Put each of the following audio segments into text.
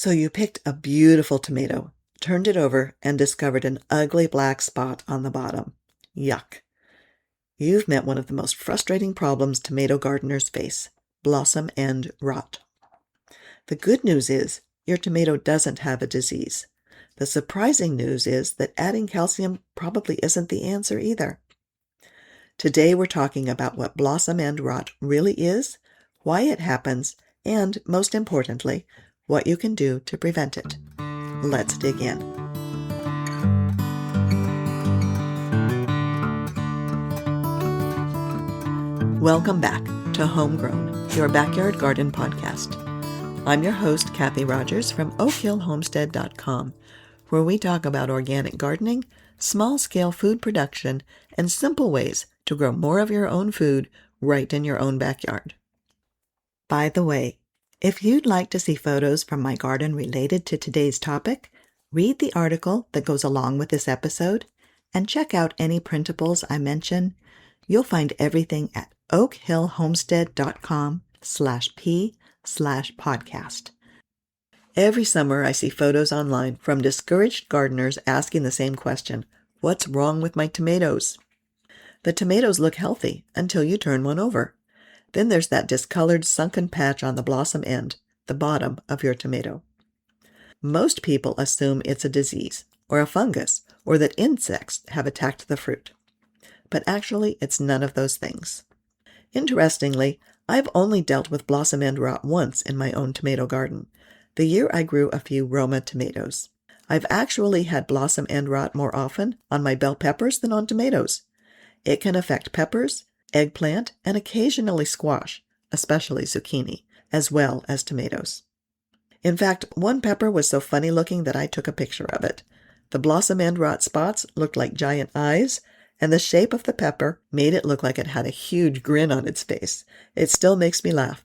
So you picked a beautiful tomato, turned it over, and discovered an ugly black spot on the bottom. Yuck. You've met one of the most frustrating problems tomato gardeners face: blossom end rot. The good news is your tomato doesn't have a disease. The surprising news is that adding calcium probably isn't the answer either. Today we're talking about what blossom end rot really is, why it happens, and, most importantly, what you can do to prevent it. Let's dig in. Welcome back to Homegrown, your backyard garden podcast. I'm your host, Kathy Rogers from OakHillHomestead.com, where we talk about organic gardening, small-scale food production, and simple ways to grow more of your own food right in your own backyard. By the way, if you'd like to see photos from my garden related to today's topic, read the article that goes along with this episode, and check out any printables I mention. You'll find everything at OakHillHomestead.com/p/podcast. Every summer I see photos online from discouraged gardeners asking the same question: what's wrong with my tomatoes? The tomatoes look healthy until you turn one over. Then there's that discolored sunken patch on the blossom end, the bottom of your tomato. Most people assume it's a disease, or a fungus, or that insects have attacked the fruit. But actually, it's none of those things. Interestingly, I've only dealt with blossom end rot once in my own tomato garden, the year I grew a few Roma tomatoes. I've actually had blossom end rot more often on my bell peppers than on tomatoes. It can affect peppers, eggplant, and occasionally squash, especially zucchini, as well as tomatoes. In fact, one pepper was so funny looking that I took a picture of it. The blossom end rot spots looked like giant eyes, and the shape of the pepper made it look like it had a huge grin on its face. It still makes me laugh.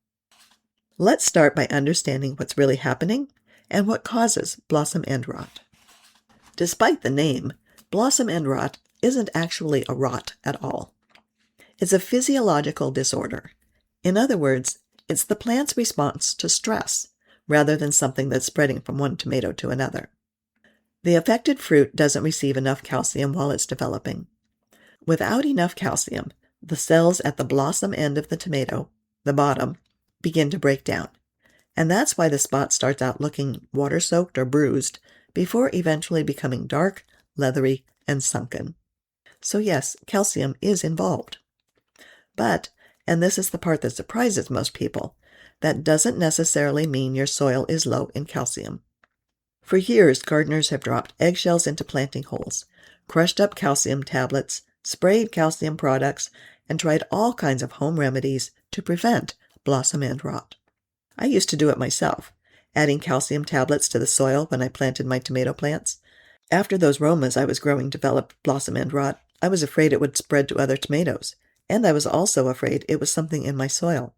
Let's start by understanding what's really happening and what causes blossom end rot. Despite the name, blossom end rot isn't actually a rot at all. It's a physiological disorder. In other words, it's the plant's response to stress, rather than something that's spreading from one tomato to another. The affected fruit doesn't receive enough calcium while it's developing. Without enough calcium, the cells at the blossom end of the tomato, the bottom, begin to break down. And that's why the spot starts out looking water-soaked or bruised before eventually becoming dark, leathery, and sunken. So yes, calcium is involved. But, and this is the part that surprises most people, that doesn't necessarily mean your soil is low in calcium. For years, gardeners have dropped eggshells into planting holes, crushed up calcium tablets, sprayed calcium products, and tried all kinds of home remedies to prevent blossom end rot. I used to do it myself, adding calcium tablets to the soil when I planted my tomato plants. After those Romas I was growing developed blossom end rot, I was afraid it would spread to other tomatoes, and I was also afraid it was something in my soil.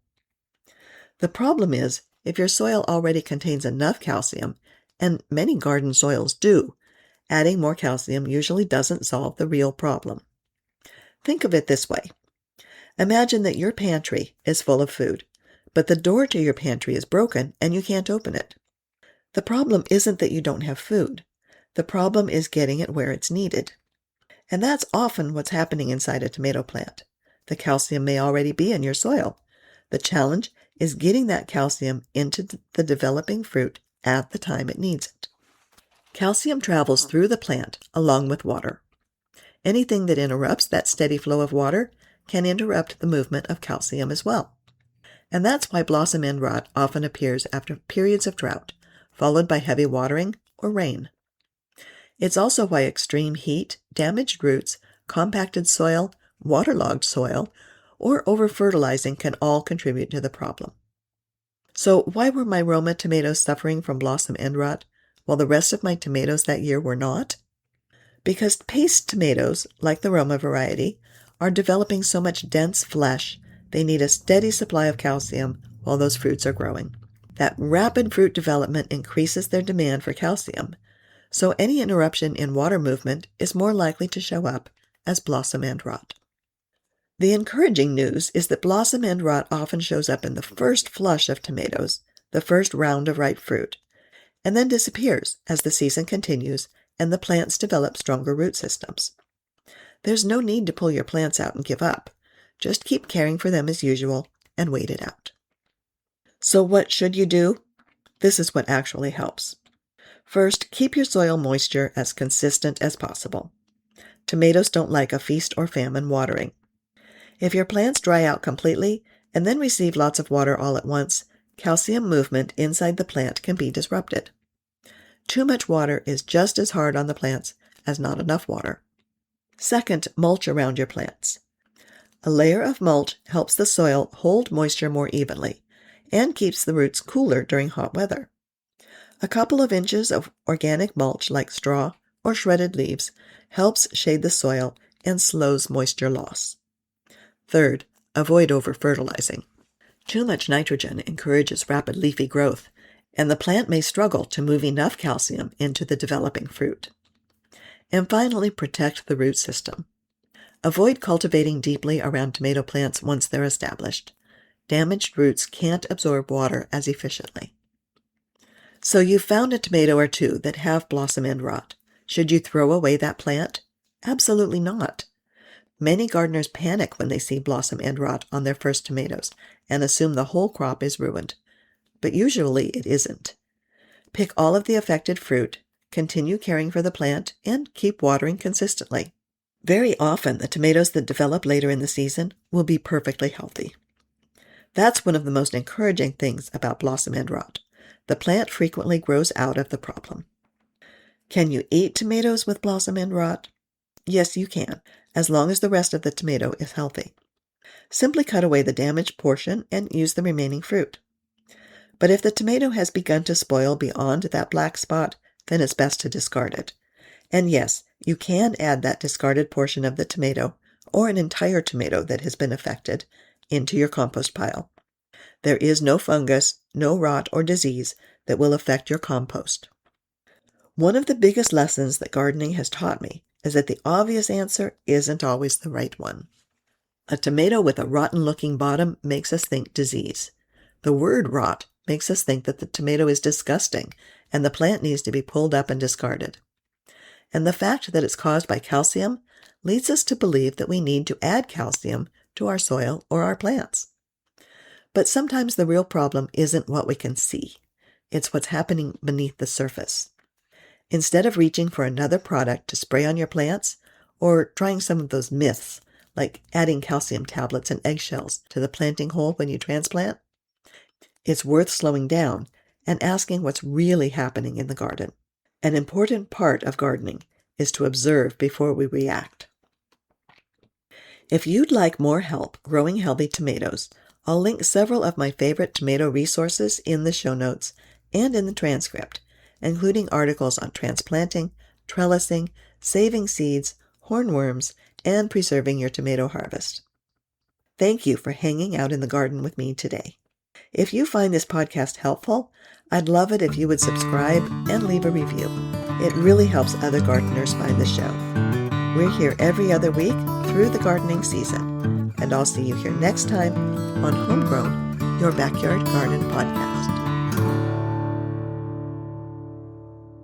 The problem is, if your soil already contains enough calcium, and many garden soils do, adding more calcium usually doesn't solve the real problem. Think of it this way. Imagine that your pantry is full of food, but the door to your pantry is broken and you can't open it. The problem isn't that you don't have food. The problem is getting it where it's needed. And that's often what's happening inside a tomato plant. The calcium may already be in your soil. The challenge is getting that calcium into the developing fruit at the time it needs it. Calcium travels through the plant along with water. Anything that interrupts that steady flow of water can interrupt the movement of calcium as well. And that's why blossom end rot often appears after periods of drought, followed by heavy watering or rain. It's also why extreme heat, damaged roots, compacted soil, waterlogged soil, or over-fertilizing can all contribute to the problem. So why were my Roma tomatoes suffering from blossom end rot, while the rest of my tomatoes that year were not? Because paste tomatoes, like the Roma variety, are developing so much dense flesh, they need a steady supply of calcium while those fruits are growing. That rapid fruit development increases their demand for calcium, so any interruption in water movement is more likely to show up as blossom end rot. The encouraging news is that blossom end rot often shows up in the first flush of tomatoes, the first round of ripe fruit, and then disappears as the season continues and the plants develop stronger root systems. There's no need to pull your plants out and give up. Just keep caring for them as usual and wait it out. So what should you do? This is what actually helps. First, keep your soil moisture as consistent as possible. Tomatoes don't like a feast or famine watering. If your plants dry out completely and then receive lots of water all at once, calcium movement inside the plant can be disrupted. Too much water is just as hard on the plants as not enough water. Second, mulch around your plants. A layer of mulch helps the soil hold moisture more evenly and keeps the roots cooler during hot weather. A couple of inches of organic mulch like straw or shredded leaves helps shade the soil and slows moisture loss. Third, avoid over-fertilizing. Too much nitrogen encourages rapid leafy growth, and the plant may struggle to move enough calcium into the developing fruit. And finally, protect the root system. Avoid cultivating deeply around tomato plants once they're established. Damaged roots can't absorb water as efficiently. So you've found a tomato or two that have blossom end rot. Should you throw away that plant? Absolutely not. Many gardeners panic when they see blossom end rot on their first tomatoes and assume the whole crop is ruined. But usually it isn't. Pick all of the affected fruit, continue caring for the plant, and keep watering consistently. Very often, the tomatoes that develop later in the season will be perfectly healthy. That's one of the most encouraging things about blossom end rot. The plant frequently grows out of the problem. Can you eat tomatoes with blossom end rot? Yes, you can, as long as the rest of the tomato is healthy. Simply cut away the damaged portion and use the remaining fruit. But if the tomato has begun to spoil beyond that black spot, then it's best to discard it. And yes, you can add that discarded portion of the tomato, or an entire tomato that has been affected, into your compost pile. There is no fungus, no rot or disease that will affect your compost. One of the biggest lessons that gardening has taught me is that the obvious answer isn't always the right one. A tomato with a rotten-looking bottom makes us think disease. The word rot makes us think that the tomato is disgusting and the plant needs to be pulled up and discarded. And the fact that it's caused by calcium leads us to believe that we need to add calcium to our soil or our plants. But sometimes the real problem isn't what we can see. It's what's happening beneath the surface. Instead of reaching for another product to spray on your plants, or trying some of those myths, like adding calcium tablets and eggshells to the planting hole when you transplant, it's worth slowing down and asking what's really happening in the garden. An important part of gardening is to observe before we react. If you'd like more help growing healthy tomatoes, I'll link several of my favorite tomato resources in the show notes and in the transcript, including articles on transplanting, trellising, saving seeds, hornworms, and preserving your tomato harvest. Thank you for hanging out in the garden with me today. If you find this podcast helpful, I'd love it if you would subscribe and leave a review. It really helps other gardeners find the show. We're here every other week through the gardening season, and I'll see you here next time on Homegrown, your backyard garden podcast.